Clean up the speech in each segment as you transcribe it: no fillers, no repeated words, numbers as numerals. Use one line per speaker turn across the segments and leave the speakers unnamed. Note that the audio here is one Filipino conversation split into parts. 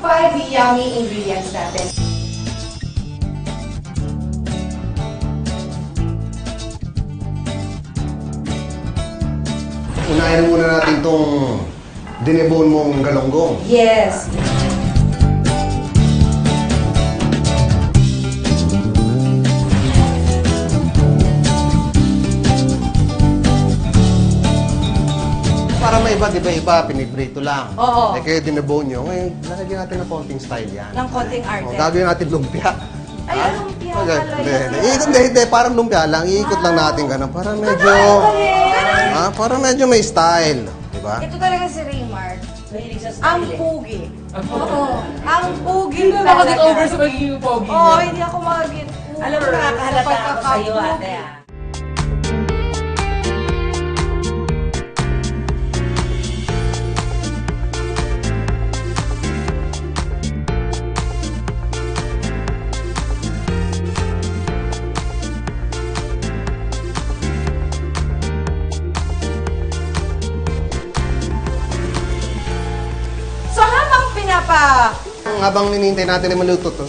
5 yummy ingredients natin.
Unahin muna natin itong dinebone mong galonggong.
Yes.
Para may iba, di ba iba, pinibrito lang.
Oo.
Eh kayo dinebone nyo, ngayon lalagyan natin ng konting style yan.
Ng konting arte.
Gagawin natin lumpia.
Ay, lumpia pala
Hindi, parang lumpia lang. Iikot lang natin ganun. Para medyo, para medyo may style. Di ba?
Ito talaga si Raymart.
Mahilig sa
Ang
style eh.
pugi. Oo. Ang pugi
Hindi na makaget over sa magiging pogi
Oo,
niya.
hindi ako makaget over.
Alam mo, nakakahalata ako sa iyo, ate.
So habang
Habang ninintay natin na maluto to,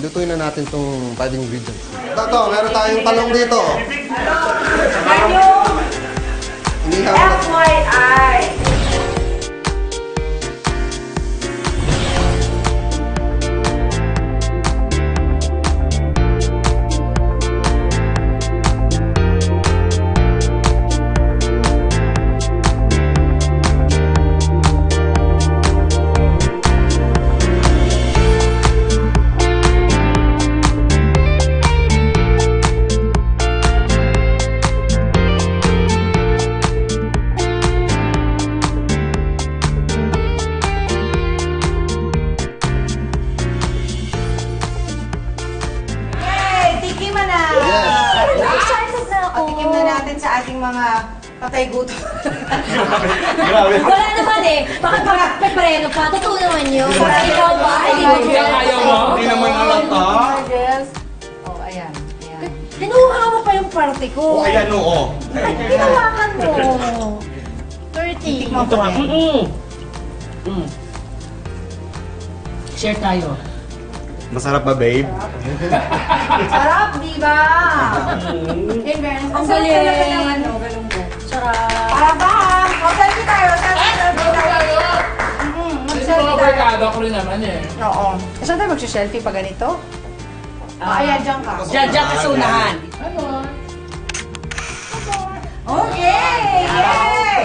lutuin na natin itong 5 ingredients. Ito, meron tayong talong dito.
Yan yung
Inihaw na.
FYI. Yay! Tikiman na!
Yes.
Excited na ako. Tikim na natin sa ating mga patay gutom.
Wala naman eh. Bakit pareho pa? Totoo naman yun. Ikaw ba? Hindi mo
Kaya ayaw mo?
Hindi naman halata.
Yes. Oh, ayan. Ayan.
Kinuha mo pa yung parte ko.
Ayan oo.
Hinawakan mo. 30.
Tikman ko na.
Share tayo.
Masarap ba, babe?
Sarap, di ba? In fairness, ang sarap
galing.
talaga ng ano, galunggong.
Sarap.
Para ba? Mag-selfie tayo. Selfie tayo.
Kasi
Mag-selfie
mga
tayo.
barkada ko rin naman eh.
Oo. Saan tayo mag-selfie pa ganito? Ayan, dyan ka.
Diyan ka sa unahan.
Ano?
Okay! Yay!